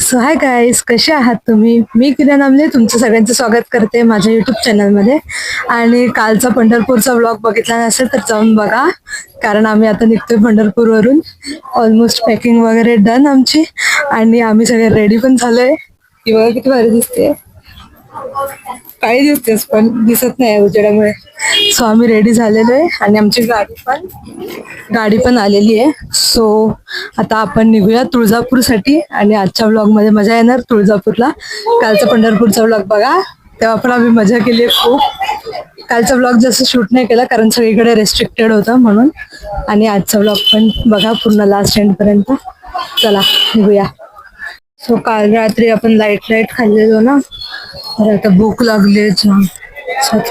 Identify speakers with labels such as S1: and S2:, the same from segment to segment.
S1: So hi guys, कसे आहात तुम्ही? मी किरण आमले तुमचं सगळ्यांचं स्वागत करते माझ्या युट्यूब चॅनलमध्ये. आणि कालचा पंढरपूरचा व्लॉग बघितला नसेल तर जाऊन बघा, कारण आम्ही आता निघतोय पंढरपूरवरून. ऑलमोस्ट पॅकिंग वगैरे डन आमची, आणि आम्ही सगळे रेडी पण झालोय. ही बघा किती भारी दिसते, काही दिसतेस पण दिसत नाही उजेडामुळे. सो आम्ही रेडी झालेलो आहे आणि आमची गाडी पण आलेली आहे. सो आता आपण निघूया तुळजापूरसाठी, आणि आजच्या व्लॉग मध्ये मजा येणार तुळजापूरला. कालचा पंढरपूरचा व्लॉग बघा, तेव्हा पण आम्ही मजा केली आहे खूप. कालचा व्लॉग जास्त शूट नाही केला कारण सगळीकडे रेस्ट्रिक्टेड होतं म्हणून. आणि आजचा व्लॉग पण बघा पूर्ण लास्ट एंड पर्यंत. चला निघूया. सो काल रात्री आपण लाईट खाल्लेलो ना, तर आता भूक लागली.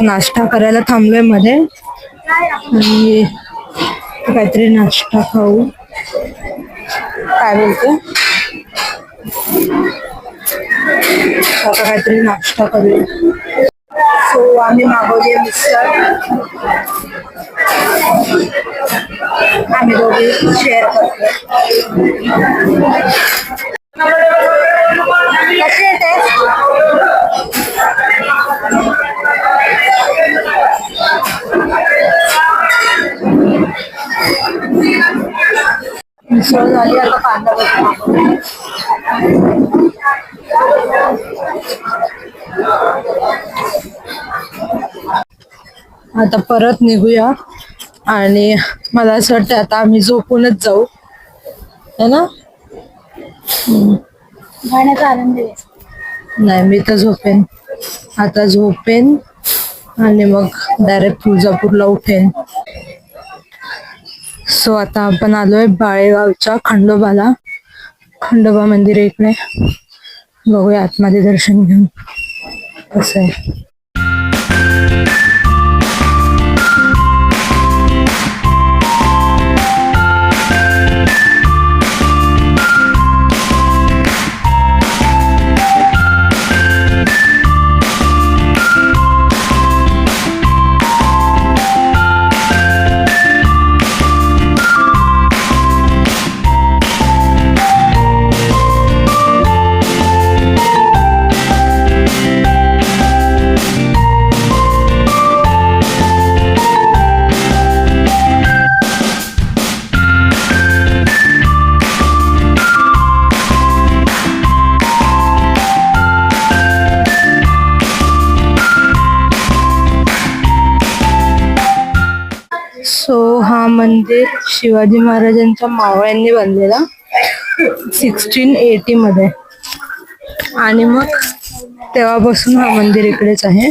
S1: नाश्ता करायला थांबलोय मध्ये, आणि काहीतरी नाश्ता खाऊ. काय बोलते, आता काहीतरी नाश्ता करूया. सो आम्ही मागवली मिसळ, आम्ही दोघे शेअर करतो. कशी येते? मिसळ झाली, आता कांदा बघा. आता परत निघूया, आणि मला असं वाटतं आता आम्ही झोपूनच जाऊ, है ना?
S2: गाण्याचा आनंद आहे.
S1: नाही, मी तर झोपेन, आता झोपेन आणि मग डायरेक्ट तुळजापूरला उठेन. सो आता आपण आलोय बाळेगावच्या खंडोबाला. खंडोबा मंदिर इकडे, बघूया आतमध्ये दर्शन घेऊन कसं आहे. सो हा मंदिर शिवाजी महाराजांच्या मावळ्यांनी बांधलेला 1680 मध्ये, आणि मग तेव्हापासून हा मंदिर इकडेच आहे.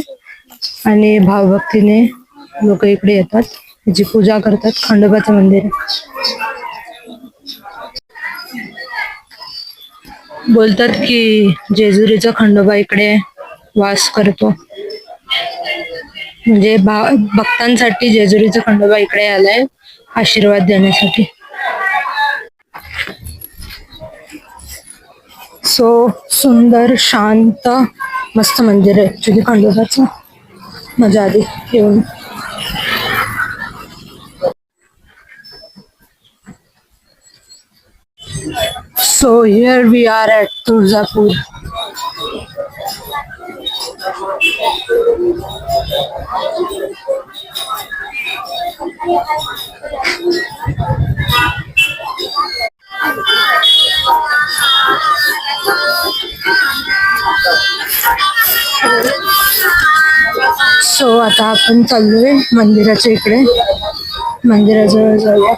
S1: आणि भावभक्तीने लोक इकडे येतात, त्याची पूजा करतात. खंडोबाचं मंदिर बोलतात की जेजुरीचा खंडोबा इकडे वास करतो, म्हणजे भक्तांसाठी जेजुरीचा खंडोबा इकडे आलाय आशीर्वाद देण्यासाठी. सो सुंदर शांत मस्त मंदिर आहे ऍक्च्युली खंडोबाचं. मजा आली येऊन. So here we are at Tuljapur. So आता आपण चाललोय मंदिराच्या इकडे, मंदिराजवळ जाऊया.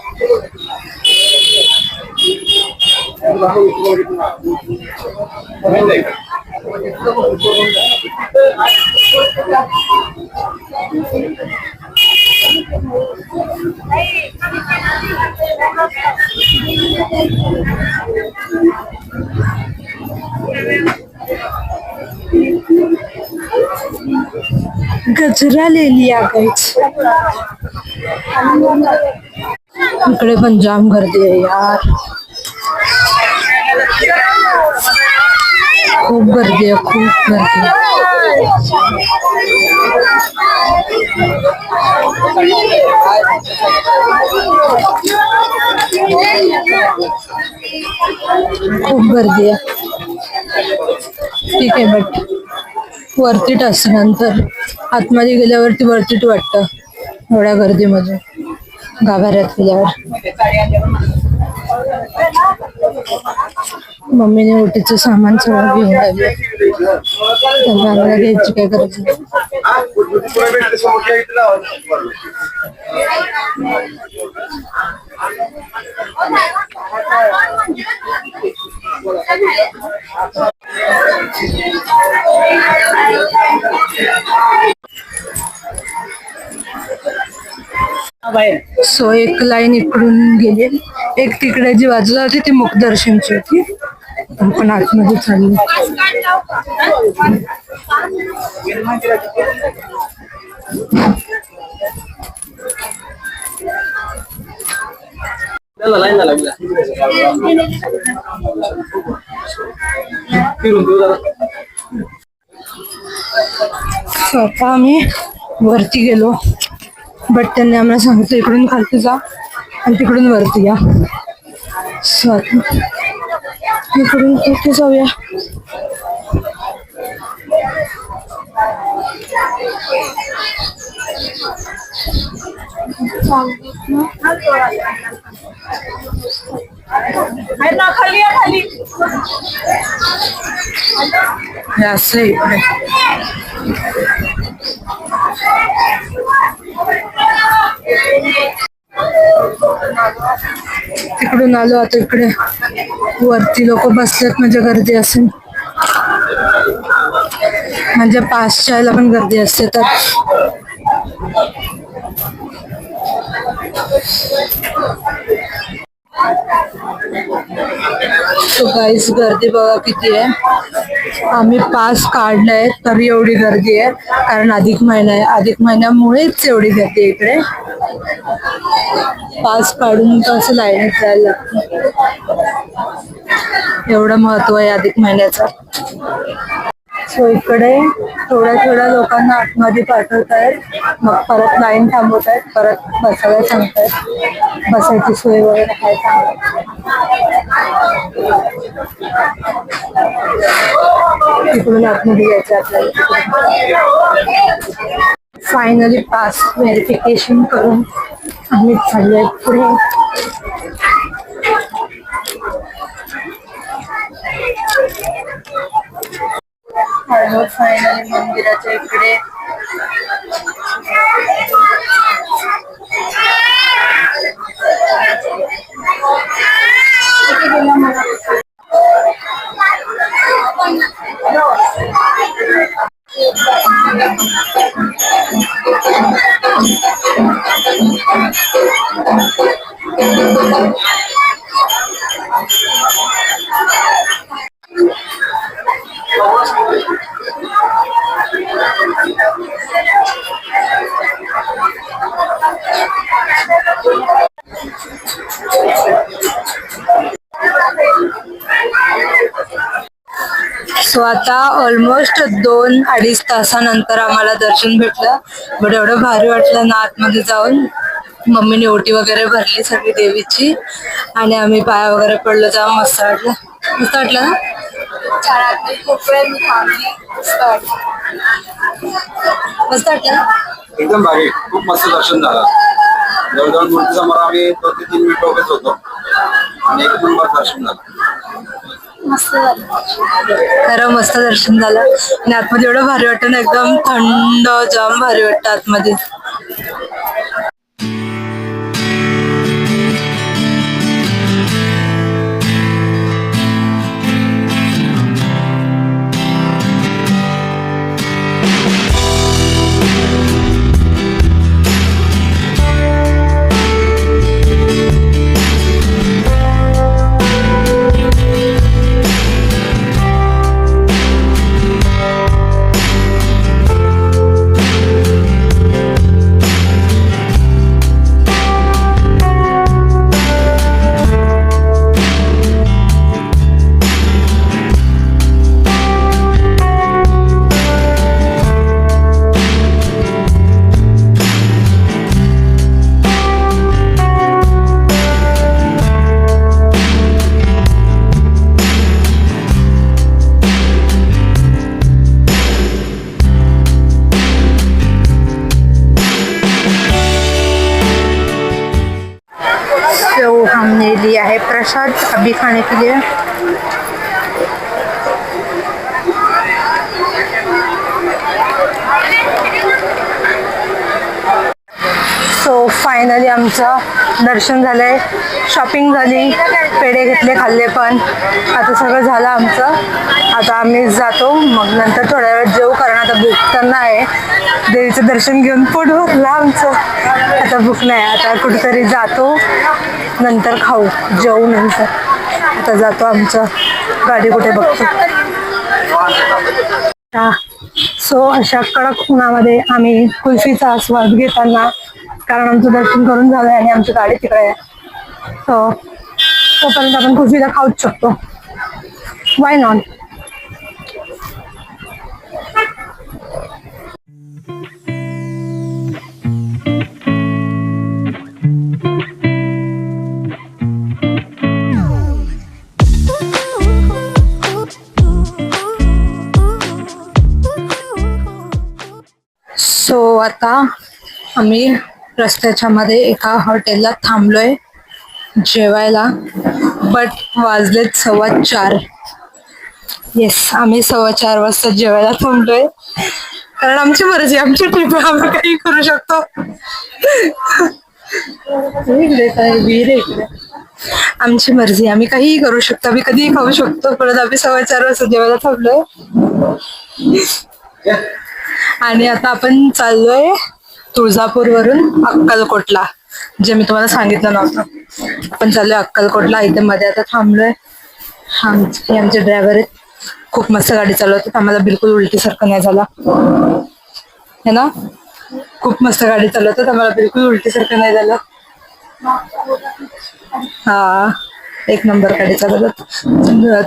S1: गजरा ले लिया गाइस. इकडे पण जाम गर्दी आहे यार, खूप गर्दी आहे, खूप गर्दी. खूप गर्दी आहे. ठीक आहे, बट वरतीट असतं नंतर आतमध्ये गेल्यावरती वरतीट वाटतं एवढ्या गर्दीमधून गाभाऱ्यात गेल्यावर. मम्मीने ओटीचं सामान सगळं घेऊन आले, त्यांना आम्हाला घ्यायची काय गरज नाही. सो एक लाईन इकडून गेली, एक तिकडे जी बाजूला होती ती मुखदर्शनची होती. आपण आतमध्ये चाललो. आता आम्ही वरती गेलो, बट त्यांनी आम्हाला सांगितलं इकडून खालती जा आणि तिकडून वरती या. सो इकडून खालती जाऊया. असं इकडे तिकडून आलो. आता इकडे वरती लोक बसलेत, म्हणजे गर्दी असेल, म्हणजे पासच्या यायला पण गर्दी असते. तर सो गाईस, गर्दी बघा किती आहे. आम्ही पास काढलाय तरी एवढी गर्दी आहे, कारण अधिक महिना आहे. अधिक महिन्यामुळेच एवढी गर्दी आहे इकडे. पास काढून कसं लाईनीत जायला लागतं, एवढं महत्व आहे अधिक महिन्याचं. सो इकडे थोड्या थोड्या लोकांना आतमध्ये पाठवत आहेत, मग परत लाईन थांबवत आहेत, परत बसायला सांगतायत, बसायची सोय वगैरे काय सांगतात. तिकडून आतमध्ये यायचं आपल्याला. फायनली पास व्हेरिफिकेशन करून आम्ही चाललोय पुढे. फायनली मंदिराच्या इकडे सो आता ऑलमोस्ट 2-2.5 तासानंतर आम्हाला दर्शन भेटलं. बट एवढं भारी वाटलं ना आतमध्ये जाऊन. मम्मीने ओटी वगैरे भरली सगळी देवीची आणि आम्ही पाया वगैरे पडलो, जाऊन मस्त वाटलं. मस्त वाटलं ना? खूप वेळ मस्त वाटलं,
S2: एकदम भारी, खूप मस्त दर्शन झालं. जवळजवळ मूर्तीसमोर आम्ही 2 ते 3 मिनिट उभेच होतो आणि एक नंबर दर्शन झालं.
S1: मस्त झालं, खरं मस्त दर्शन झालं. आणि आतमध्ये एवढं भारी वाटतं ना, एकदम थंड, जाम भारी वाटतं आतमध्ये. जो हमने लिया है प्रसाद अभी खाने के लिए। सो फायनली आमचं दर्शन झालंय, शॉपिंग झाली, पेढे घेतले, खाल्ले पण, आता सगळं झालं आमचं। आता आम्ही जातो, मग नंतर थोड्या वेळ जेवू, कारण आता भूक तर नाही। देवीचं दर्शन घेऊन पोट भरलं आमचं, आता भूक नाही। आता कुठेतरी जातो, नंतर खाऊ, जेवू नंतर। आता जातो, आमचं गाडी कुठे बघतो। सो अशा कडक उन्हामध्ये आम्ही कुल्फीचा आस्वाद घेताना, कारण आमचं दर्शन करून झालंय आणि आमची गाडी तिकडे आहे, सो तोपर्यंत आपण कुल्फीला खाऊच शकतो, वाय नॉट। सो आता आम्ही रस्त्याच्या मध्ये एका हॉटेलला थांबलोय जेवायला, बट वाजलेत 4:15। येस, आम्ही 4:15 वाजता जेवायला थांबलोय, कारण आमची मर्जी, आमची ट्रिप, आम्ही काही करू शकतो। इकडे काय वीर इकडे, आमची मर्जी, आम्ही काहीही करू शकतो, आम्ही कधीही खाऊ शकतो। परत आम्ही 4:15 वाजता जेवायला थांबलोय आणि आता आपण चाललोय तुळजापूर वरून अक्कलकोटला, जे मी तुम्हाला सांगितलं नव्हतं। आपण चाललोय अक्कलकोटला, इथे मध्ये आता थांबलोय। आमचे ड्रायव्हर आहेत, खूप मस्त गाडी चालवतात, आम्हाला बिलकुल उलटी सारखं नाही झाला है ना, खूप मस्त गाडी चालवतात, आम्हाला बिलकुल उलटी सारखं नाही झालं। हा, एक नंबर गाडी चालवतात।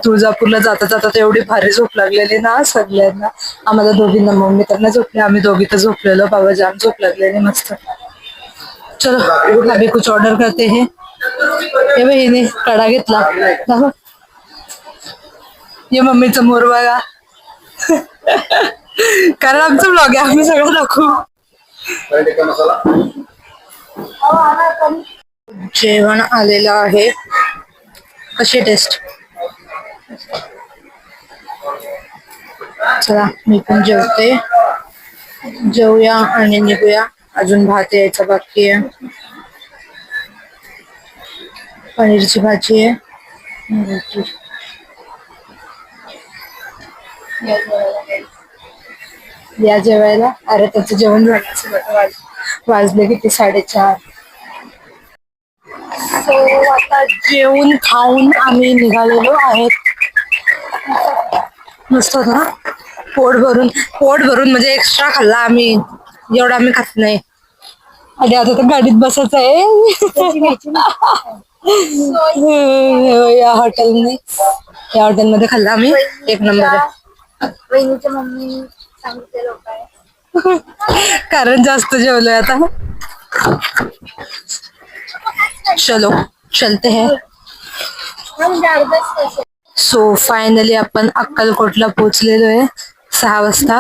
S1: तुळजापूरला जाता जाता तर एवढी भारी झोप लागलेली ना सगळ्यांना, आम्हाला दोघींना, मम्मी त्यांना झोपले, आम्ही दोघी तर झोपलेलो, बाबा जाम झोप लागलेली मस्त। चलो अभी कुछ ऑर्डर करते हैं। हे बहिणी कडा घेतला, ये मम्मीचा मोर बघा, कारण आमचं ब्लॉग आहे, आम्ही सगळं दाखवू। जेवण आलेलं आहे, कशी टेस्ट, चला मी पण जेवते, जेवूया आणि निघूया, अजून भात यायचा बाकी आहे, पनीरची भाजी आहे। या जेवायला, अरे त्याचं जेवण झालं, वाजले किती 4:30। सो आता जेवून खाऊन आम्ही निघालेलो आहेत, मस्त होतं ना, पोट भरून म्हणजे एक्स्ट्रा खाल्ला आम्ही, एवढा आम्ही खात नाही। आणि आता तर गाडीत बसायचं आहे या हॉटेलमध्ये खाल्ला आम्ही, एक नंबर आहे।
S3: वहिनीच्या मम्मी सांगितले लोक आहे,
S1: कारण जास्त जेवलोय आता। चलो चलते हैं। सो फायनली आपण अक्कलकोटला पोहोचलेलो आहे 6 वाजता,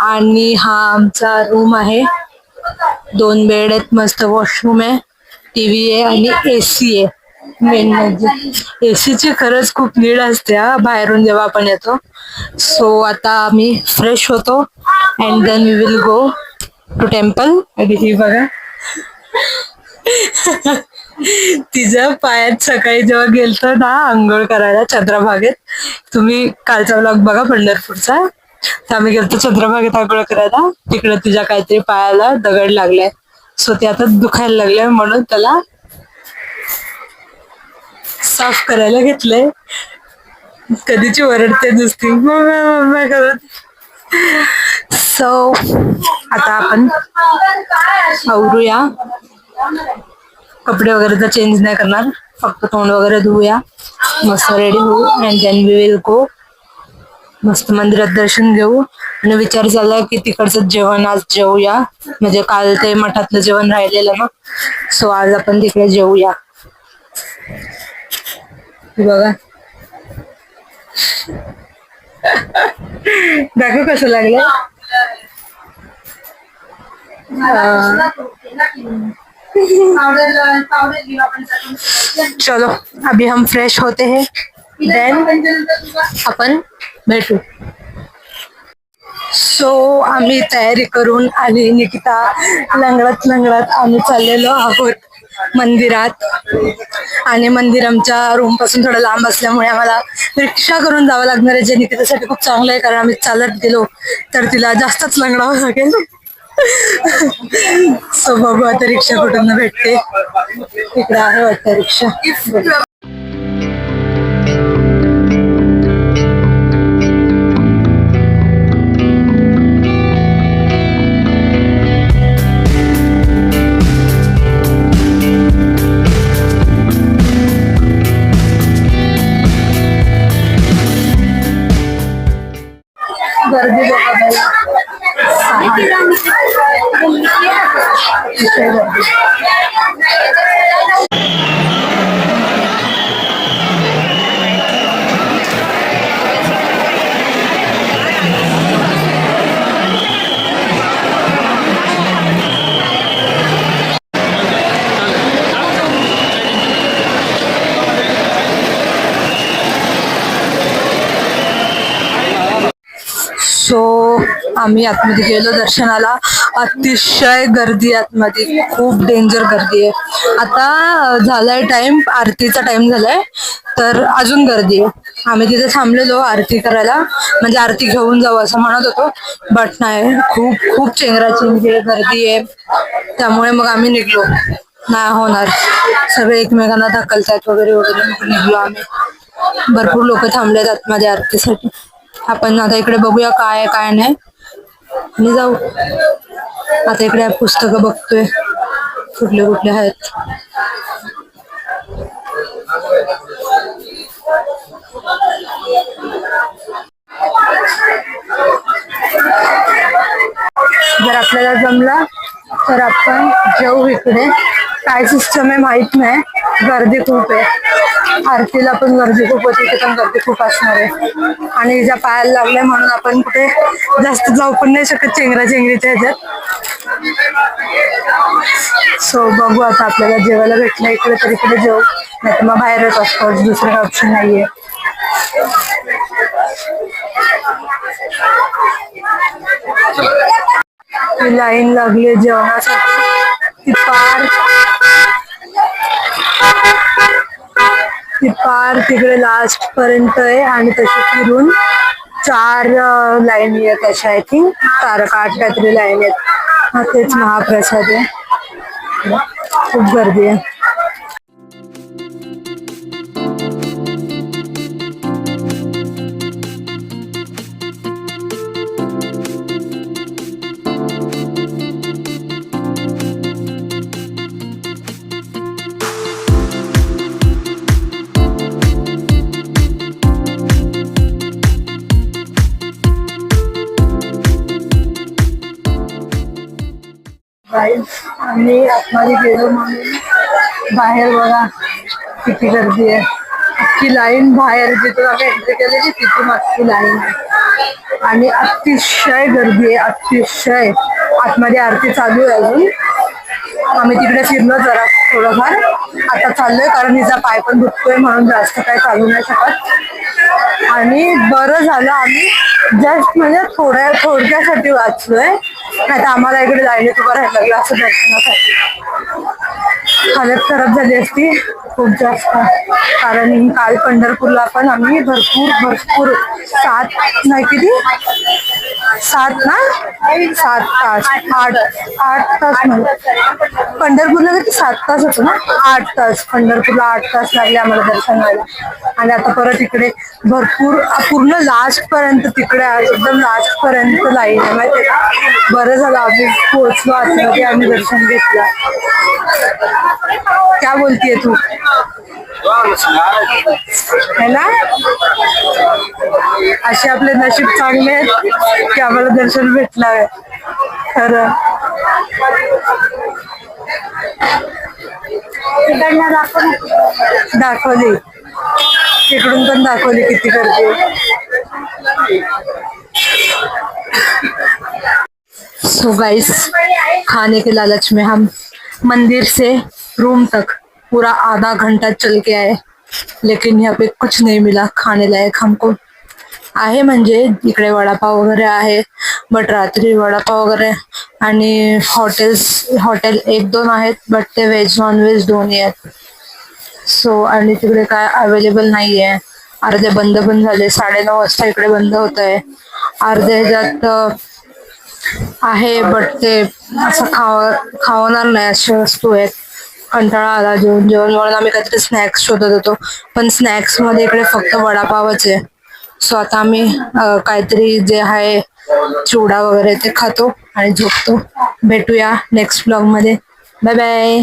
S1: आणि हा आमचा रूम आहे, 2 बेड आहेत, मस्त वॉशरूम आहे, टीव्ही आहे आणि एसी आहे। मेन म्हणजे एसीची खरंच खूप नीड असते हा, बाहेरून जेव्हा आपण येतो। सो आता आम्ही फ्रेश होतो and then we will go to temple. आणि ही बघा तिच्या पायात सकाळी जेव्हा गेलतो ना आंघोळ करायला चंद्रभागेत, तुम्ही कालचा व्लॉग बघा पंढरपूरचा, तर आम्ही गेलतो चंद्रभागेत आंघोळ करायला, तिकडे तिच्या काहीतरी पायाला दगड लागलाय, सो ते आता दुखायला लागले, म्हणून त्याला साफ करायला घेतलंय। कधीची ओरडते नुसती मम्मा करत। सो आता आपण आवरूया, कपडे वगैरे तर चेंज नाही करणार, फक्त तोंड वगैरे धुवूया, मस्त रेडी होऊ and then we will go, मस्त मंदिरात दर्शन घेऊ। आणि विचार चाललाय की तिकडचं जेवण आज जेवूया, म्हणजे काल ते मठातलं जेवण राहिलेलं ना, सो आज आपण तिकडे जेवूया। बघा दाखव कसं लागलं, चलो अभी हम फ्रेश होते हैं, देन आपण भेटू. सो आम्ही तयारी करून आणि निकिता लंगडत लंगडत आम्ही चाललेलो आहोत मंदिरात. आणि मंदिर आमच्या रूम पासून थोडं लांब असल्यामुळे आम्हाला रिक्षा करून जावं लागणार आहे, जे निकितासाठी खूप चांगलं आहे, कारण आम्ही चालत गेलो तर तिला जास्तच लंगडावं लागेल. सो बघू आता रिक्षा कुठून भेटते. इकडे आहे वाटतं रिक्षा. गर्दी बघा. सो आम्ही आतमध्ये गेलो दर्शनाला. अतिशय गर्दी आतमध्ये, खूप डेंजर गर्दी आहे. आता झालाय टाइम, आरतीचा टाइम झालाय, तर अजून गर्दी आहे. आम्ही तिथे थांबलेलो आरती करायला, म्हणजे आरती घेऊन जाऊ असं म्हणत होतो, बट नाही, खूप खूप चेंगराचेंगरी गर्दी आहे. त्यामुळे मग आम्ही निघलो, नाही होणार, सगळे एकमेकांना ढकलतात वगैरे वगैरे. मग निघलो आम्ही. भरपूर लोक थांबलेत आतमध्ये आरतीसाठी. आपण आता इकडे बघूया काय आहे काय नाही आणि जाऊ. आता इकडे पुस्तकं बघतोय कुठले कुठले आहेत. जर आपल्याला जमला तर आपण जाऊ. इकडे काय सिस्टम आहे माहित नाही, गर्दी खूप आहे. आरतीला पण गर्दी खूप होती, तिथे पण गर्दी खूप असणार आहे. आणि ज्या पायाला लागल्या म्हणून आपण कुठे जास्त जाऊ पण नाही शकत चेंगरा चेंगरीच्या ह्याच्यात. सो बघू आता, आपल्याला जेवायला भेटलं इकडे तर इकडे जेवू, नाही तर मग बाहेरच असतो, दुसरं ऑप्शन नाहीये. लाईन लागली जेवणासाठी. ती पार तिकडे लास्ट पर्यंत आहे आणि तशी फिरून 4 लाईन आहेत अशा. आय थिंक 4 का 8 काहीतरी लाईन आहेत. हा तेच महाप्रसाद आहे. खूप गर्दी आहे. आम्ही आतमध्ये गेलो म्हणून बाहेर बघा किती गर्दी आहे. अख्खी लाईन बाहेर, जिथून आम्ही एंट्री केली तिथून अख्खी लाईन आहे आणि अतिशय गर्दी आहे, अतिशय. आतमध्ये आरती चालू आहे अजून. आम्ही तिकडे फिरलो जरा थोडंफार. आता चाललोय कारण हिचा पाय पण दुखतोय म्हणून जास्त काही चालू नाही शकत. आणि बरं झालं आम्ही जस्ट म्हणजे थोडक्यासाठी वाचलोय, नाही तर आम्हाला इकडे लाईनीत उभं राहायला लागलं असं दर्शनासाठी. हालत खराब झाली असती खूप जास्त. कारण काल पंढरपूरला पण आम्ही भरपूर 7 नाही किती 7 ना 7 तास 8 तास म्हणजे पंढरपूरला किती 7 तास होतो ना. 8 तास पंढरपूरला 8 तास लागले आम्हाला दर्शन व्हायला. आणि आता परत इकडे भरपूर पूर्ण लास्ट पर्यंत तिकडे एकदम लास्ट पर्यंत लाईन आहे माहिती का. बरं झालं आम्ही पोहोचलो आतमध्ये आणि दर्शन घेतलं. क्या बोलतीये तू है ना. असे आपले नशीब चांगले आहेत की आम्हाला दर्शन भेटलं आहे खरं. दाखवली तिकडून पण दाखवली किती गर्दी. सो गाइस खाने के लालच में हम मंदिर से रूम तक पूरा आधा घंटा चल के आए, लेकिन यहाँ पे कुछ नहीं मिला खाने लायक हमको. आहे म्हणजे इकडे वडापाव वगैरे आहे, बट रात्री वडापाव वगैरे आणि हॉटेल एक दोन आहेत, बट ते व्हेज नॉन व्हेज दोन्ही आहेत. सो आणि तिकडे काय अवेलेबल नाहीये. अर्धे बंद पण झाले, 9:30 वाजता इकडे बंद होत आहे. अर्धे ह्याच्यात आहे, बट ते असं खावणार नाही अशा वस्तू आहेत. कंटाळा आला जेवण म्हणून आम्ही काहीतरी स्नॅक्स शोधत होतो, पण स्नॅक्स मध्ये इकडे फक्त वडापावच आहे. सो आता आम्ही काहीतरी जे आहे चिवडा वगैरे ते खातो आणि झोपतो. भेटूया नेक्स्ट ब्लॉग मध्ये. Bye bye.